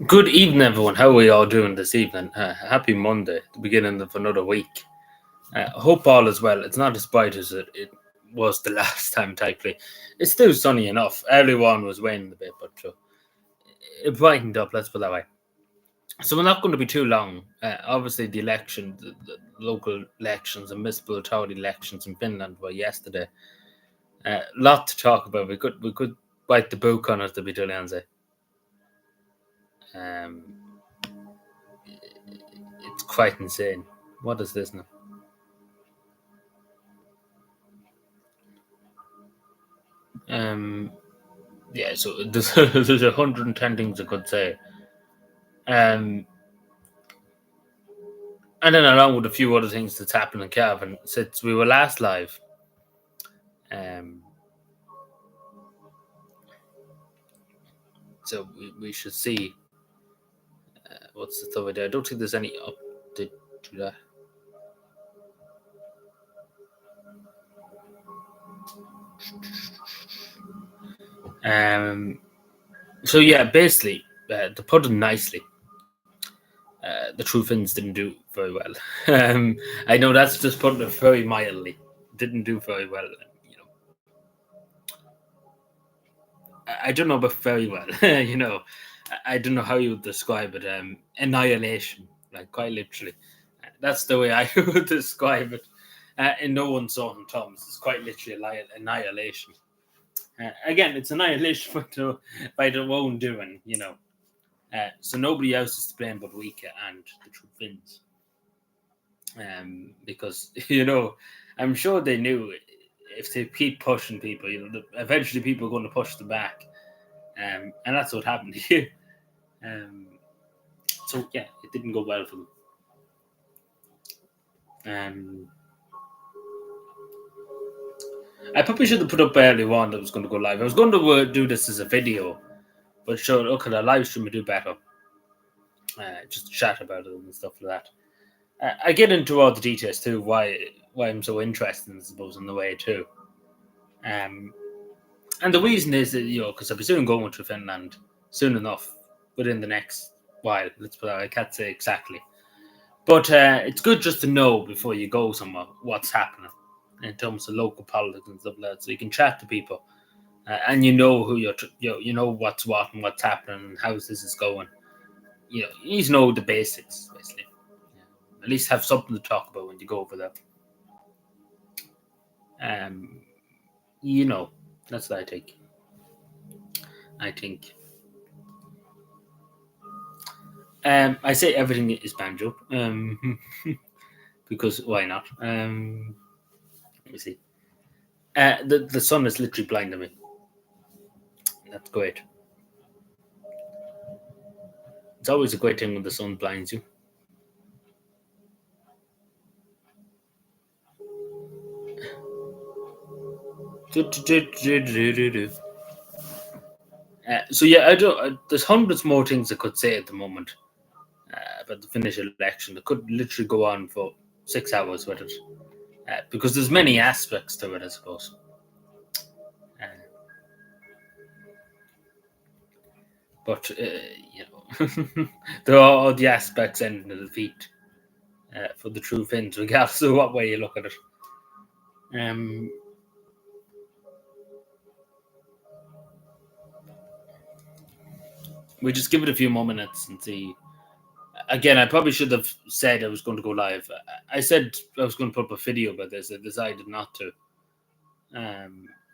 Good evening, everyone. How are we all doing this evening? Happy Monday, the beginning of another week. Hope all is well. It's not as bright as it was the last time, typically. It's still sunny enough. Early on was raining a bit, but it brightened up, let's put it that way. So we're not going to be too long. Obviously, the local elections and municipal authority elections in Finland were yesterday. Lot to talk about. We could bite the book on it, to be totally honest. Um, it's quite insane. What is this now? Um, yeah, so there's 110 things I could say. Um, and then along with a few other things that's happened in Cavan since we were last live. Um, so we should see what's the stuff there. I don't think there's any update to that. So yeah, basically, to put it nicely, the True Finns didn't do very well. I know that's just putting it very mildly. Didn't do very well. You know, I don't know about very well. I don't know how you would describe it. Annihilation, like quite literally. That's the way I would describe it. In no uncertain terms, it's quite literally annihilation. Again, it's annihilation by their own doing. So nobody else is to blame but Wika and the True Finns. Because I'm sure they knew if they keep pushing people, eventually people are going to push them back. And that's what happened here. So yeah, it didn't go well for them. I probably should have put up early on that I was going to go live. I was going to do this as a video, but sure, okay, the live stream would do better. Just chat about it and stuff like that. I get into all the details too, why I'm so interested, I suppose, in the way too. And the reason is that because I'll be soon going to Finland soon enough within the next while. Let's put it, I can't say exactly, but it's good just to know before you go somewhere what's happening in terms of local politics and stuff like that, so you can chat to people and you know who you know what's what and what's happening and how this is going. You need to know the basics basically. At least have something to talk about when you go over there. Um, that's what I think. I think. I say everything is banjo. Because why not? Let me see. The sun is literally blinding me. That's great. It's always a great thing when the sun blinds you. So yeah, I don't. There's hundreds more things I could say at the moment about the Finnish election. It could literally go on for 6 hours with it because there's many aspects to it, I suppose. Uh, but there are all the aspects ending in defeat for the True Finns, regardless of what way you look at it. We just give it a few more minutes and see. Again, I probably should have said I was going to go live. I said I was going to put up a video about this. I decided not to.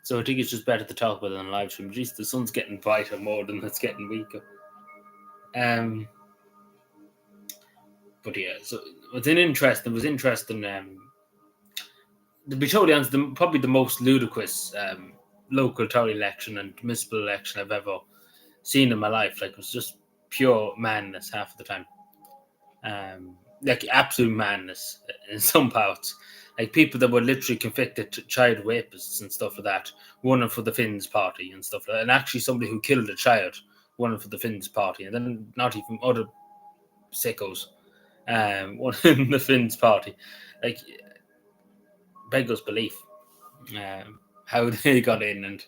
So I think it's just better to talk about it on live stream. At least the sun's getting brighter more than it's getting weaker. But yeah, so it was interesting. To be totally honest, probably the most ludicrous local authority election and municipal election I've ever seen in my life. Like, it was just pure madness half of the time. Like absolute madness in some parts. Like people that were literally convicted child rapists and stuff like that, running for the Finns party and stuff like that. And actually somebody who killed a child running for the Finns party. And then not even other sickos one in the Finns party. Like, beggars belief how they got in and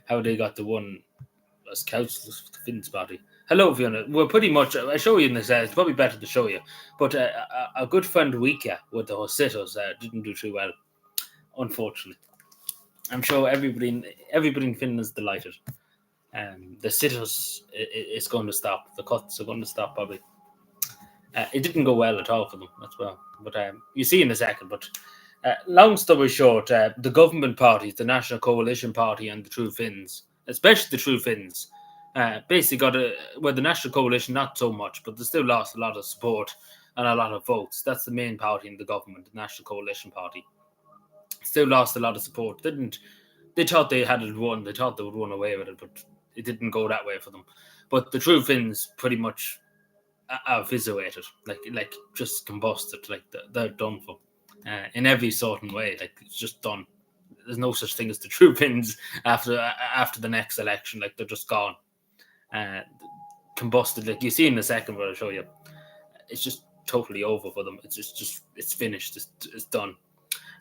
how they got the one as councillors for the Finns party. Hello, Fiona. We're pretty much. I show you in this. It's probably better to show you. But a good friend, Wika, with the Hussitos, didn't do too well, unfortunately. I'm sure everybody in Finland's delighted. The sitters is going to stop. The cuts are going to stop probably. It didn't go well at all for them as well. But you see in a second. But long story short, the government parties, the National Coalition Party and the True Finns, especially the True Finns, basically got the National Coalition, not so much, but they still lost a lot of support and a lot of votes. That's the main party in the government, the National Coalition Party. Still lost a lot of support. They thought they had it won. They thought they would run away with it, but it didn't go that way for them. But the True Finns pretty much eviscerated, like just combusted, like they're done for, in every certain way. Like it's just done. There's no such thing as the True Finns after the next election. Like they're just gone, uh, combusted. Like you see in the second, what I'll show you, it's just totally over for them. It's just it's finished. It's done.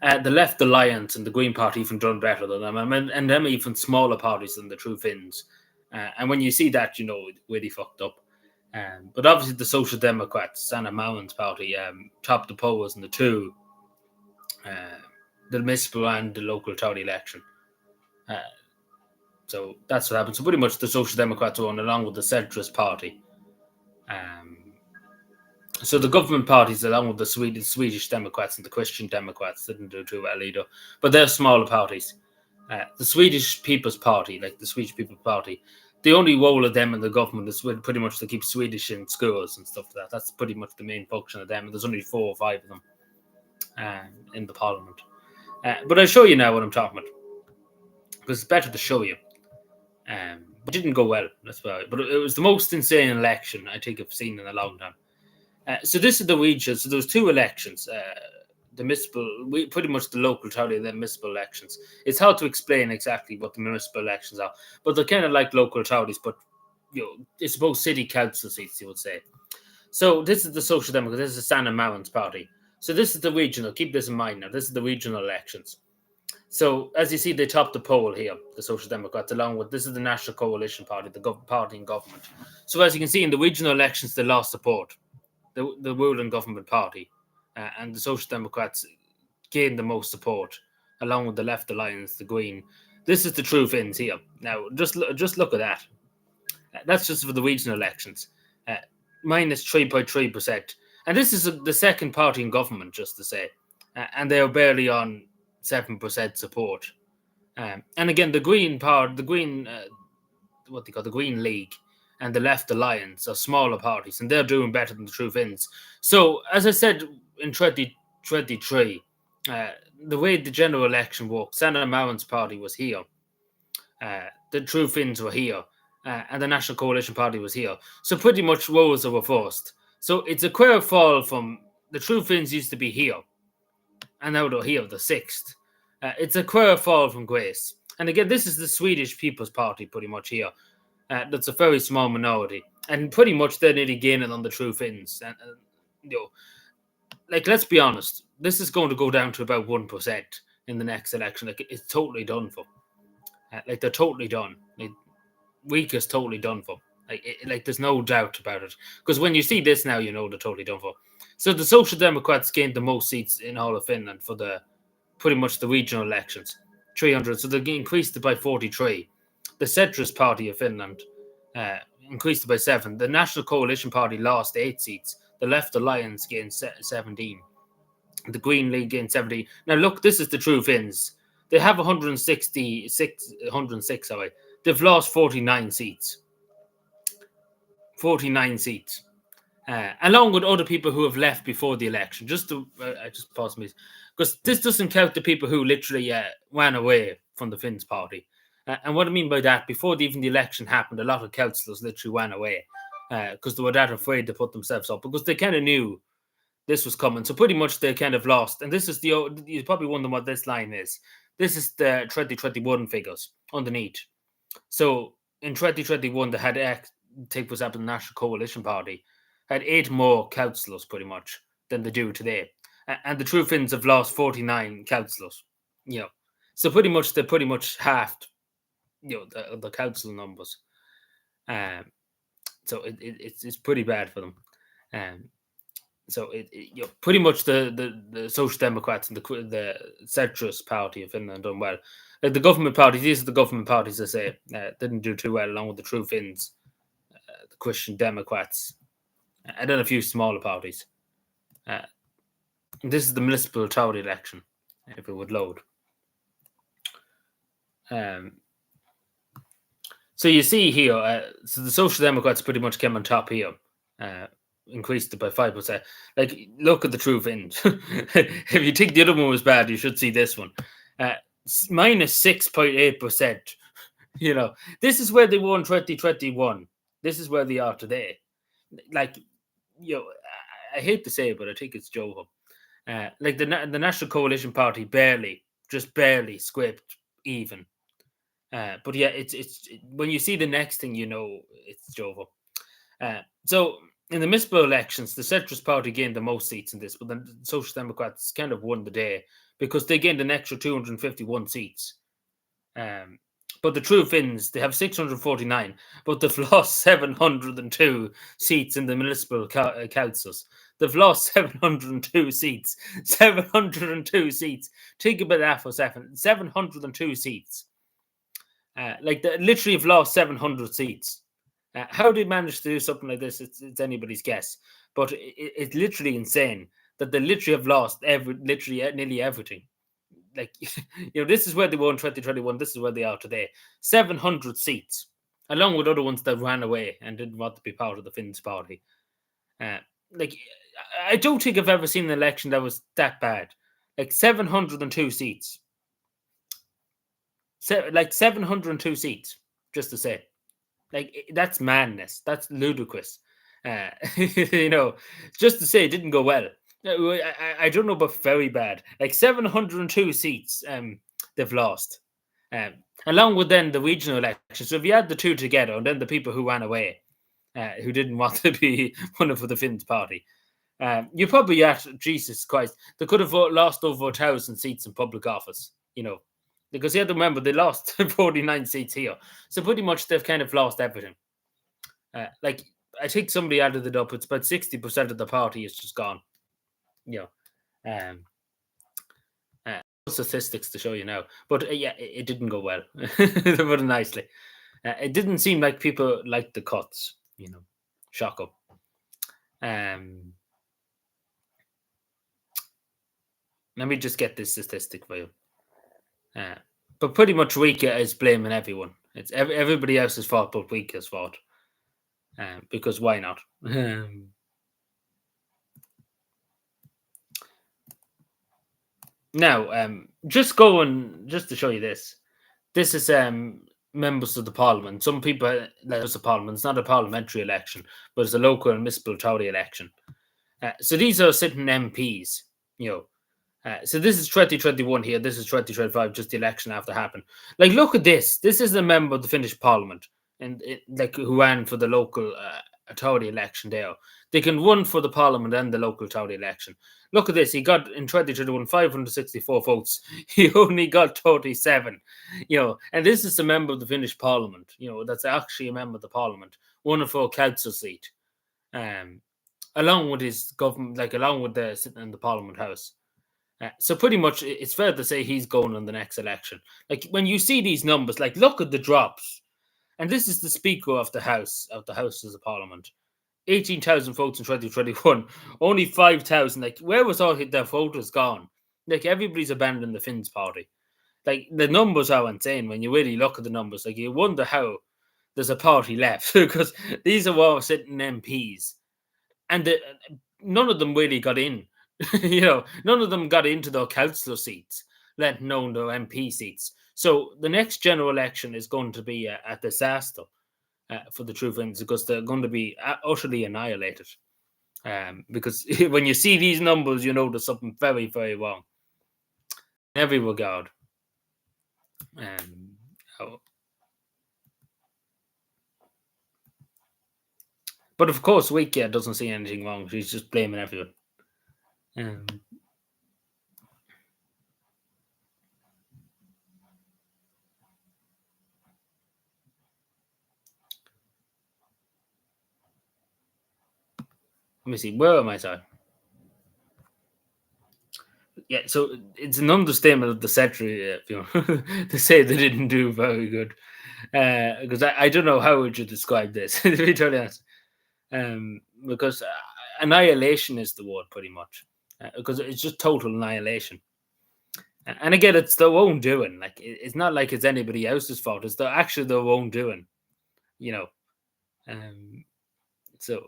The Left Alliance and the Green Party even done better than them, and them even smaller parties than the True Finns. And when you see that, you know where they fucked up. But obviously, the Social Democrats, Sanna Marin's party, topped the polls in the municipal and the local authority election. So that's what happened. So pretty much the Social Democrats won along with the centrist party. So the government parties, along with the Swedish Democrats and the Christian Democrats, didn't do too well either. But they're smaller parties. The Swedish People's Party, like the Swedish People's Party, the only role of them in the government is pretty much to keep Swedish in schools and stuff like that. That's pretty much the main function of them. And there's only 4 or 5 of them in the parliament. But I'll show you now what I'm talking about, because it's better to show you. But it didn't go well, that's why. But it was the most insane election I think I've seen in a long time. So this is the region. So there was 2 elections. The municipal, pretty much the local authority and the municipal elections. It's hard to explain exactly what the municipal elections are, but they're kind of like local authorities, but it's both city council seats, you would say. So this is the Social Democrats. This is Sanna Marin's party. So this is the regional. Keep this in mind now. This is the regional elections. So as you see, they topped the poll here, the Social Democrats, along with this is the National Coalition Party, the party in government. So as you can see, in the regional elections, they lost support. The ruling government party and the Social Democrats gained the most support, along with the Left Alliance, the Green. This is the True Finns here. Now, just look at that. That's just for the regional elections, minus 3.3%. And this is the second party in government, just to say, and they are barely on 7% support. And again, the Green part, the Green, what they call the Green League, and the Left Alliance are smaller parties, and they're doing better than the True Finns. So, as I said in 2023, the way the general election worked, Sanna Marin's party was here, the True Finns were here, and the National Coalition Party was here. So, pretty much roles are reversed. So, it's a queer fall from the True Finns used to be here, and now they're here, the 6th. It's a queer fall from grace. And again, this is the Swedish People's Party, pretty much here. That's a very small minority, and pretty much they're nearly gaining on the True Finns. And like let's be honest, this is going to go down to about 1% in the next election. Like it's totally done for. Like they're totally done. Like weak is totally done for. Like there's no doubt about it. Because when you see this now, you know they're totally done for. So the Social Democrats gained the most seats in all of Finland for the pretty much the regional elections, 300. So they increased it by 43. The centrist party of Finland increased it by 7. The National Coalition Party lost 8 seats. The Left Alliance gained 17. The Green League gained 17. Now, look, this is the True Finns. They have 106, sorry. They've lost 49 seats. 49 seats. Along with other people who have left before the election. I just pause me. Because this doesn't count the people who literally ran away from the Finns party. And what I mean by that, before even the election happened, a lot of councillors literally ran away because they were that afraid to put themselves up because they kind of knew this was coming. So pretty much they kind of lost. And this is you probably wondering what this line is. This is the 2021 figures underneath. So in 2021, they had, take for example, the National Coalition Party, had 8 more councillors pretty much than they do today. And the True Finns have lost 49 councillors. So they pretty much halved the council numbers. So it's pretty bad for them. Um, so pretty much the Social Democrats and the centrist party of Finland done well. Like the government parties, these are the government parties. I say didn't do too well, along with the True Finns, the Christian Democrats, and then a few smaller parties. Uh, this is the municipal Tory election. If it would load. Um, so you see here, so the Social Democrats pretty much came on top here, increased it by 5%. Like, look at the True Finns. If you think the other one was bad, you should see this one. Minus 6.8%. You know, this is where they were in 2021. This is where they are today. Like, I hate to say it, but I think it's Joe. Like the National Coalition Party just barely scraped even. But yeah, it's when you see the next thing, it's Jovo. So in the municipal elections, the centrist party gained the most seats in this, but the Social Democrats kind of won the day because they gained an extra 251 seats. But the True Finns, they have 649, but they've lost 702 seats in the municipal councils. They've lost 702 seats. 702 seats. Think about that for a second. 702 seats. Like they literally have lost 700 seats. How they manage to do something like this? It's anybody's guess. But it's literally insane that they literally have lost nearly everything. Like this is where they were in 2021. This is where they are today. 700 seats, along with other ones that ran away and didn't want to be part of the Finns party. Like I don't think I've ever seen an election that was that bad. Like 702 seats. Like 702 seats, just to say. Like that's madness. That's ludicrous. Just to say it didn't go well. I don't know, but very bad. Like 702 seats, they've lost. Along with then the regional elections. So if you add the two together, and then the people who ran away, who didn't want to be one of the Finns party, you're probably at Jesus Christ. They could have lost over 1,000 seats in public office. Because you have to remember they lost 49 seats here, so pretty much they've kind of lost everything. Like I think somebody added it up. It's about 60% of the party is just gone. Um, statistics to show you now, but yeah, it didn't go well. To put it nicely, it didn't seem like people liked the cuts. Shock up. Let me just get this statistic for you. But pretty much Rika is blaming everyone. It's everybody else's fault but Rika's fault. Because why not? Now, just to show you this. This is members of the parliament. Some people like it's a parliament. It's not a parliamentary election, but it's a local and municipal Tory election. So these are sitting MPs. So this is 2021 here. This is 2025, just the election after happened. Like, look at this. This is a member of the Finnish parliament, and who ran for the local Tory election there. They can run for the parliament and the local Tory election. Look at this. He got in 2021 564 votes. He only got 37. And this is a member of the Finnish parliament. That's actually a member of the parliament, one for a council seat, along with his government, along with the sitting in the Parliament House. So pretty much, it's fair to say he's going on the next election. Like when you see these numbers, like look at the drops, and this is the Speaker of the House of the Parliament. 18,000 votes in 2021, only 5,000. Like where was all their voters gone? Like everybody's abandoned the Finns party. Like the numbers are insane when you really look at the numbers. Like you wonder how there's a party left because these are all sitting MPs, and none of them really got in. None of them got into their councillor seats, let alone their MP seats. So the next general election is going to be a disaster for the True Finns because they're going to be utterly annihilated. Because when you see these numbers, there's something very, very wrong in every regard. But of course, Wikia doesn't see anything wrong. She's just blaming everyone. me see. Where am I? Sorry. Yeah, so it's an understatement of the century, to say they didn't do very good. Because I don't know how would you describe this, to be totally honest. Because annihilation is the word, pretty much. Because it's just total annihilation. And again, it's their own doing. Like it's not like it's anybody else's fault. It's actually their own doing. You know. Um. So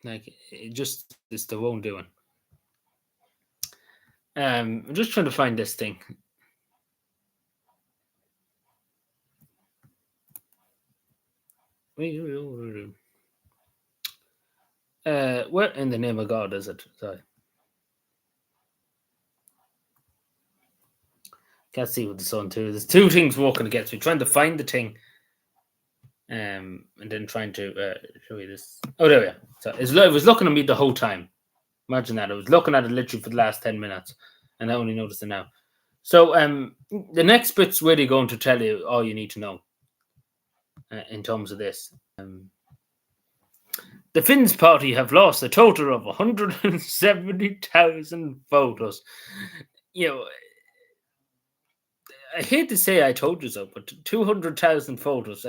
like it just it's their own doing. I'm just trying to find this thing. Where in the name of God is it? Sorry, can't see with the sun too. There's two things working against me. Trying to find the thing, and then trying to show you this. Oh, there we are. So it was looking at me the whole time. Imagine that. I was looking at it literally for the last 10 minutes, and I only noticed it now. So, the next bit's really going to tell you all you need to know in terms of this. The Finns party have lost a total of 170,000 voters. You know, I hate to say I told you so, but 200,000 voters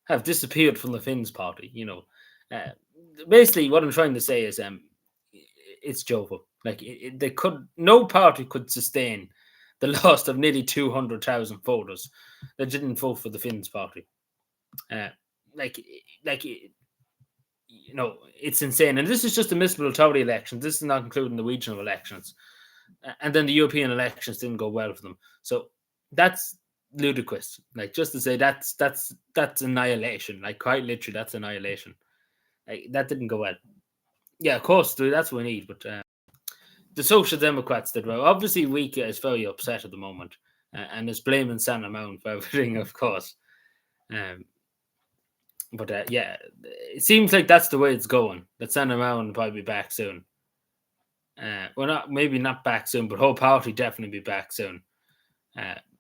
have disappeared from the Finns party. Uh, basically, what I'm trying to say is it's joking. Like they could, no party could sustain the loss of nearly 200,000 voters that didn't vote for the Finns party. Uh, like, like it's insane. And this is just the municipal authority elections. This is not including the regional elections. And then the European elections didn't go well for them. So that's ludicrous. Like just to say that's annihilation. Like quite literally, that's annihilation. Like that didn't go well. Yeah, of course, that's what we need. But the Social Democrats did well. Obviously, Rika is very upset at the moment and is blaming Santa Mount for everything, of course. But yeah, it seems like that's the way it's going. That Santa Mount will probably be back soon. Well, maybe not back soon, but whole party definitely be back soon.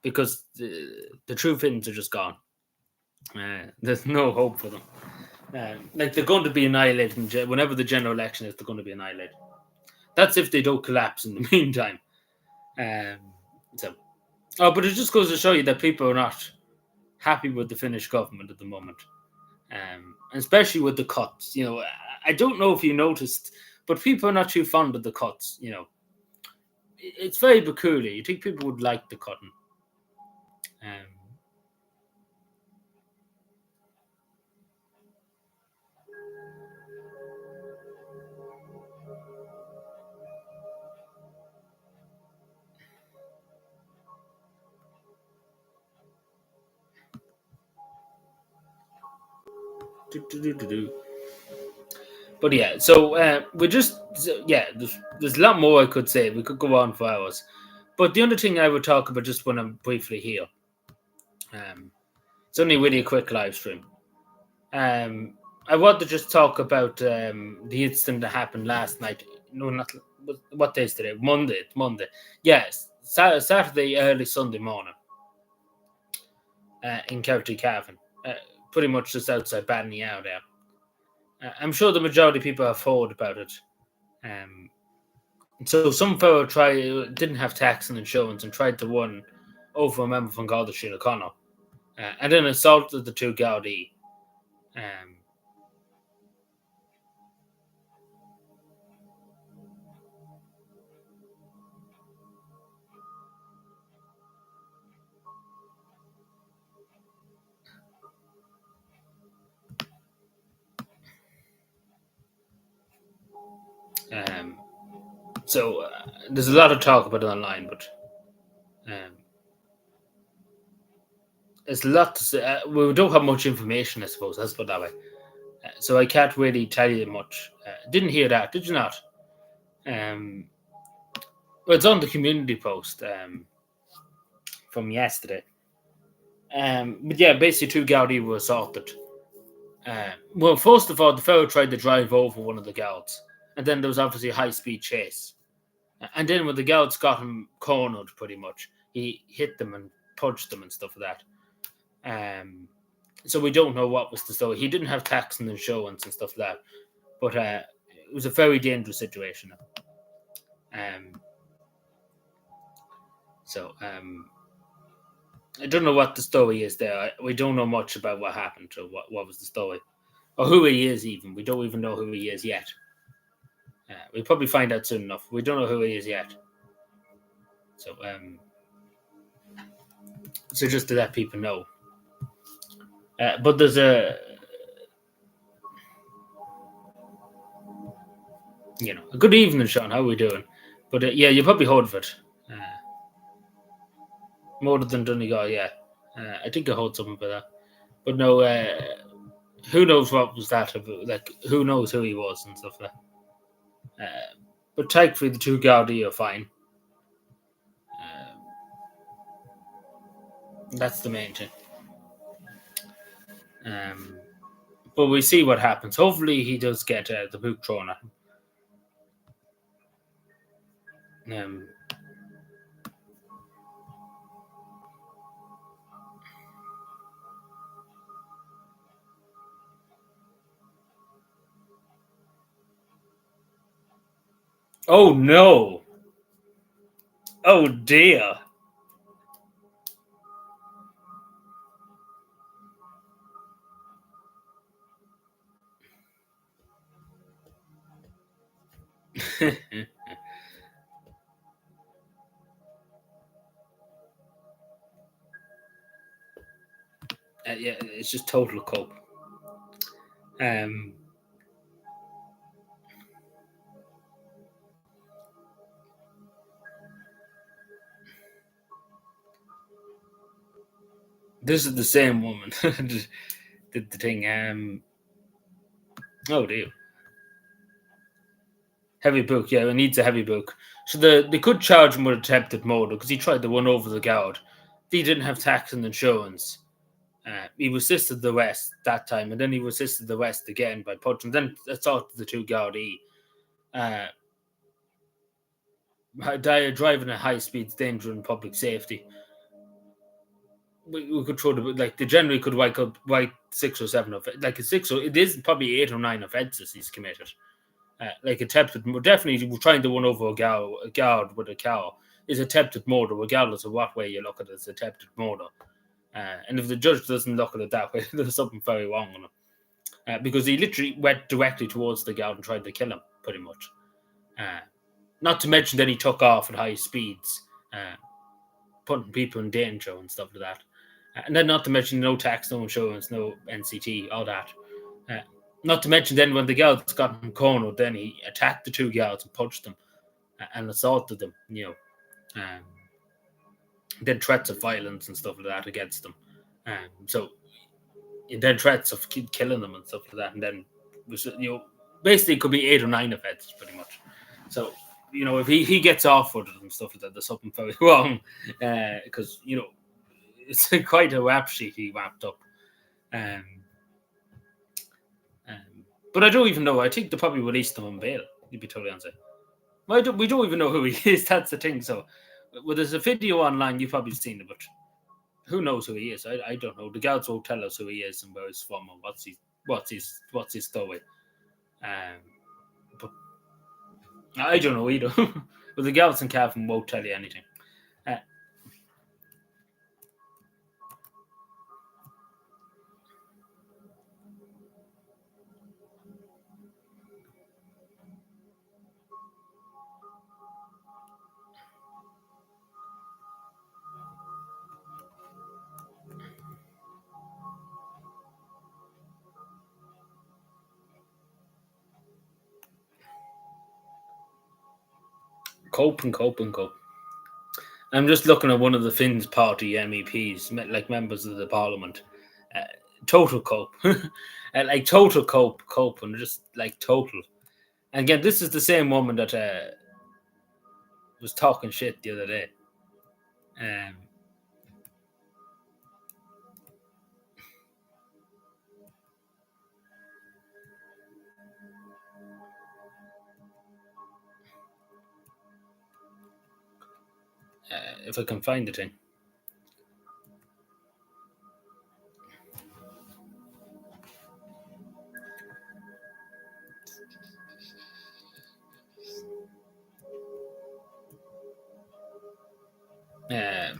Because the true Finns are just gone. There's no hope for them. Like they're going to be annihilated whenever the general election is. They're going to be annihilated. That's if they don't collapse in the meantime. But it just goes to show you that people are not happy with the Finnish government at the moment, especially with the cuts. I don't know if you noticed, but people are not too fond of the cuts. It's very peculiar. You think people would like the cutting. But yeah, so there's a lot more I could say. We could go on for hours, but the only thing I would talk about just when I'm briefly here, it's only really a quick live stream. I want to just talk about the incident that happened last night. No, not what day is today? Monday. It's Monday. Yes, Saturday, early Sunday morning, in County Cavan, pretty much just outside Ballineo there. I'm sure the majority of people have heard about it. So some fellow didn't have tax and insurance and tried to run over a member from Garda Síochána, and then assaulted the two Gardaí. So there's a lot of talk about it online, but there's a lot to say. We don't have much information, I suppose. Let's put it that way. So I can't really tell you much. Didn't hear that, did you not? Well, it's on the community post from yesterday. But yeah, basically two Gaudi were assaulted. Well, first of all, the fellow tried to drive over one of the guards, and then there was obviously a high-speed chase. And then when the guards got him cornered, pretty much, he hit them and punched them and stuff like that. So we don't know what was the story. He didn't have tax and insurance and stuff like that, but it was a very dangerous situation. Um, so I don't know what the story is there. We don't know much about what happened or what was the story or who he is. Even we don't even know who he is yet. We'll probably find out soon enough. We don't know who he is yet. So just to let people know. But there's a good evening, Sean. How are we doing? But yeah, you probably heard of it. More than Donegal, yeah. I think I heard something about that. But no, who knows what was that about? Like, who knows who he was and stuff like that. But thankfully, the two Gardaí are fine. That's the main thing. But we see what happens. Hopefully, he does get the book thrown at him. Oh no! Oh dear! Yeah, it's just total cope. This is the same woman did the thing. Oh dear. Heavy book, yeah, it needs a heavy book. So they could charge him with attempted murder because he tried to run over the guard. He didn't have tax and insurance. He resisted the arrest that time, and then he resisted the arrest again by punching. Then assaulted the two Gardaí. Driving at high speeds, danger and public safety. We could throw they generally could write 6 or 7 of it. Like it is probably 8 or 9 offences he's committed. Like attempted, definitely trying to run over a guard with a car is attempted murder, regardless of what way you look at it. It's attempted murder, and if the judge doesn't look at it that way, there's something very wrong on him. Because he literally went directly towards the guard and tried to kill him, pretty much. Not to mention that he took off at high speeds, putting people in danger and stuff like that. And then not to mention no tax, no insurance, no NCT, all that. Not to mention then when the guards got him cornered, then he attacked the two guards and punched them and assaulted them, then threats of violence and stuff like that against them. And then threats of killing them and stuff like that. And then, basically it could be 8 or 9 offences pretty much. So, if he gets off with it and stuff like that, there's something very wrong. Because, it's quite a rap sheet he wrapped up. But I don't even know. I think they probably released him on bail. You'd be totally honest. We don't even know who he is. That's the thing. So, there's a video online. You've probably seen it, but who knows who he is? I don't know. The guards won't tell us who he is and where he's from and what's his story. But I don't know either. But the guards in cavan won't tell you anything. Cope and cope and cope. I'm just looking at one of the Finn's party MEPs, like members of the parliament. Total cope. Like total cope, and just like total. And again, this is the same woman that was talking shit the other day. If I can find the thing. Uh,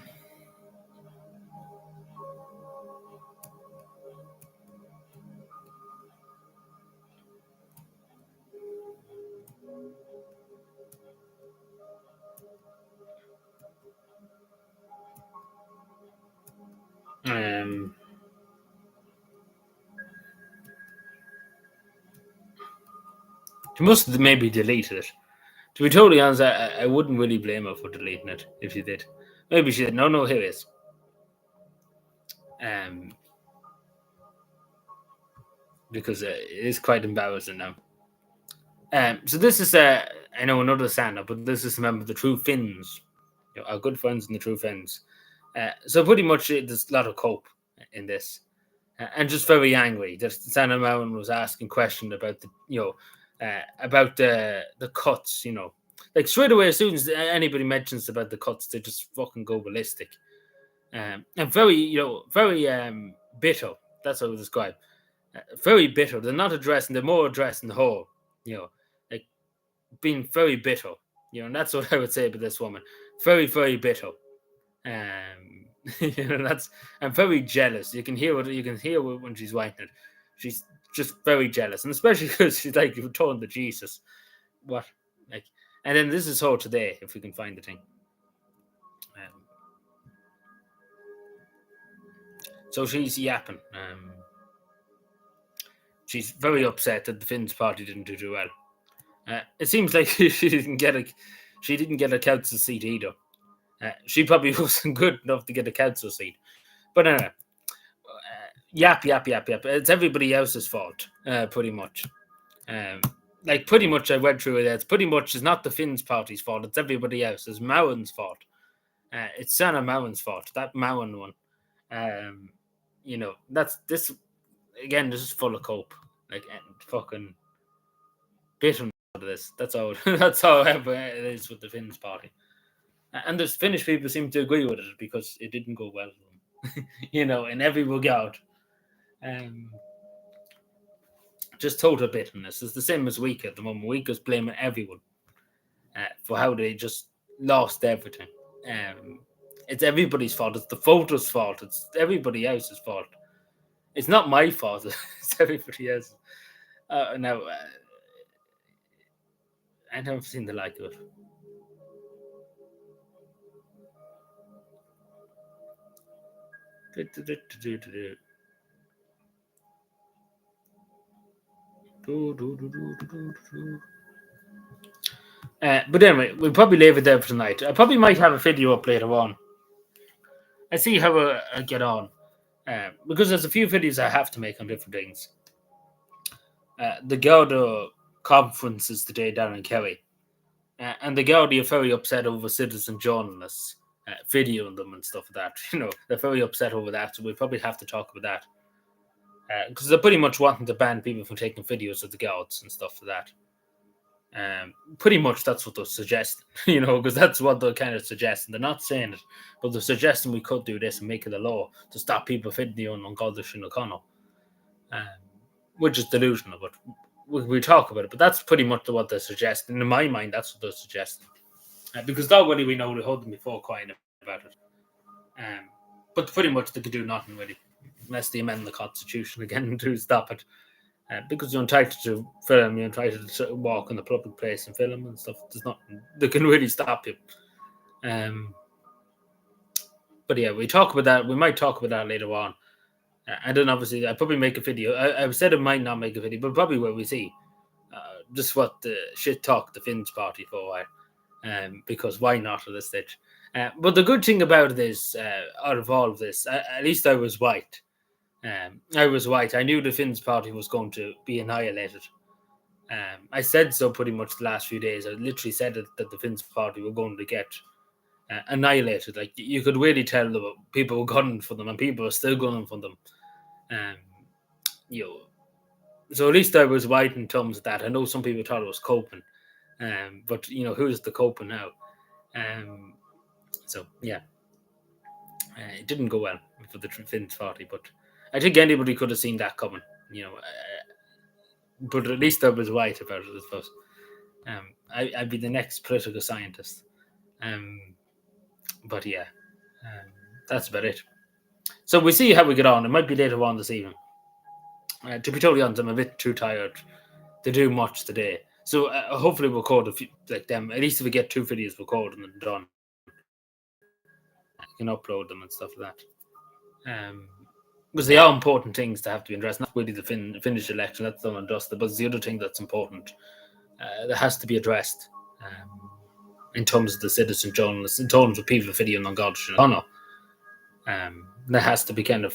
um, she must have maybe deleted it. To be totally honest, I wouldn't really blame her for deleting it if she did. Maybe she did. No, no, here it is. Um, because it is quite embarrassing now. So this is I know another stand-up, but this is a member of the True Finns, our good friends in the True Finns. So pretty much there's a lot of cope in this, and just very angry. Just Santa Mountain was asking questions about about the cuts. Like straight away as soon as anybody mentions about the cuts, they just fucking go ballistic. And very very bitter. That's what I would describe. Very bitter. They're not addressing. They're more addressing the whole. You know, like being very bitter. And that's what I would say about this woman. Very, very bitter. That's I'm very jealous. You can hear when she's writing it. She's just very jealous, and especially because she's like you're told to Jesus, what like, and then this is her today. If we can find the thing. Um, so she's yapping. She's very upset that the Finns party didn't do too well. It seems like she didn't get a council seat either. She probably wasn't good enough to get a council seat. But anyway, yap, yap, yap, yap. It's everybody else's fault, pretty much. Um, like pretty much, I went through it. It's not the Finns party's fault. It's everybody else. It's Mawan's fault. It's Sana Mawan's fault. That Mawan one. Um, that's this again. This is full of cope. Like fucking bitterness out of this. That's all. That's how it is with the Finns party. And the Finnish people seem to agree with it because it didn't go well for them. In every regard. Um, just total bitterness. It's the same as Week at the moment. Week is blaming everyone for how they just lost everything. Um, it's everybody's fault. It's the voters' fault. It's everybody else's fault. It's not my fault. It's everybody else's. Now, I never seen the like of it. But anyway, we'll probably leave it there for tonight. I probably might have a video up later on. I see how I get on. Because there's a few videos I have to make on different things. The Garda conferences today down in Kerry. And the Garda are very upset over citizen journalists videoing them and stuff like that. They're very upset over that. So we'll probably have to talk about that. Because they're pretty much wanting to ban people from taking videos of the guards and stuff like that. Pretty much that's what they're suggesting, because that's what they're kind of suggesting. They're not saying it, but they're suggesting we could do this and make it a law to stop people videoing on Garda Síochána, which is delusional, but we talk about it. But that's pretty much what they're suggesting. In my mind, that's what they're suggesting. Because already we know they heard them before crying about it. But pretty much they could do nothing really, unless they amend the constitution again to stop it. Because you're entitled to film, you're entitled to walk in the public place and film and stuff. There's nothing that can really stop you. But yeah, we talk about that. We might talk about that later on. And then obviously, I'll probably make a video. I said I might not make a video, but probably where we see just what the shit talk the Finns party for a while. Because why not at this stage? But the good thing about it is, out of all of this, at least I was white. I was white. I knew the Finns party was going to be annihilated. I said so pretty much the last few days. I literally said that the Finns party were going to get annihilated. Like you could really tell that people were gunning for them, and people are still gunning for them. So at least I was white in terms of that. I know some people thought it was coping, but who's the coping now? So yeah, it didn't go well for the Finns party, but I think anybody could have seen that coming. but at least I was right about it, I suppose. I'd be the next political scientist. But yeah, that's about it. So we see how we get on. It might be later on this evening. To be totally honest, I'm a bit too tired to do much today. So hopefully we'll record a few, like them. At least if we get 2 videos recorded and done, I can upload them and stuff like that. Because they are important things to have to be addressed. Not really the Finnish election, that's done and dusted, but it's the other thing that's important that has to be addressed in terms of the citizen journalists, in terms of people videoing on God's channel. That has to be kind of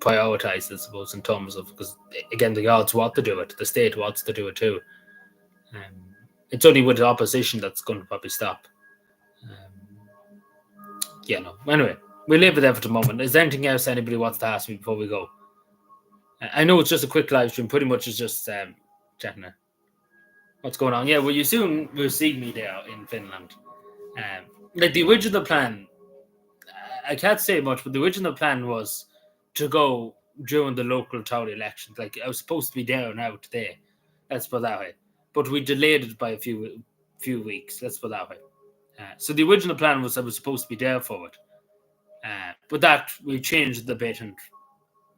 prioritised, I suppose, in terms of, because again, the Guards want to do it, the state wants to do it too. It's only with the opposition that's going to probably stop. Anyway, we'll leave it there for the moment. Is there anything else anybody wants to ask me before we go? I know it's just a quick live stream, pretty much it's just chatting there. What's going on? Yeah, well, you soon will see me there in Finland. Like the original plan, I can't say much, but the original plan was to go during the local town elections. Like I was supposed to be there now today. Let's put that way. But we delayed it by a few weeks. Let's put that way. So the original plan was I was supposed to be there for it. But that we changed it a bit and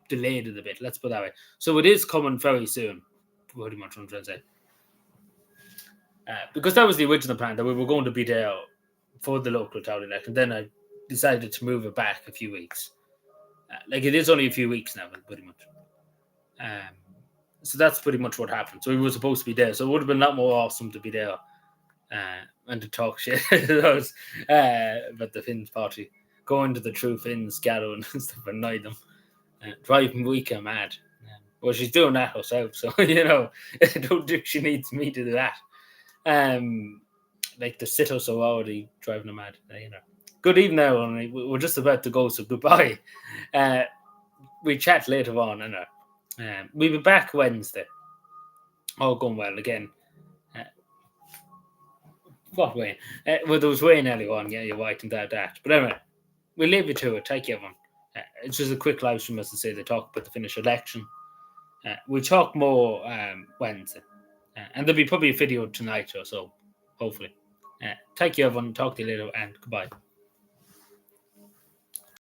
delayed it a bit. Let's put that way. So it is coming very soon. Pretty much what I'm trying to say. Because that was the original plan, that we were going to be there for the local town election. Then I decided to move it back a few weeks. Like it is only a few weeks now, pretty much. So that's pretty much what happened. So we were supposed to be there. So it would have been a lot more awesome to be there and to talk shit about the Finns party. Going to the True Finns gathering and stuff, annoy them. Driving Rika mad. Well, she's doing that herself, so, I don't think she needs me to do that. Like the sitters are already driving her mad, Good evening, everyone. We're just about to go, so goodbye. We chat later on, we'll be back Wednesday. All going well again. What Wayne? Well, there was Wayne earlier on. Yeah, you're right, and that. But anyway, we'll leave you to it. Take care, everyone. It's just a quick live stream, as I say. They talk about the Finnish election. We'll talk more Wednesday. And there'll be probably a video tonight or so, hopefully. Take care, everyone. Talk to you later, and goodbye.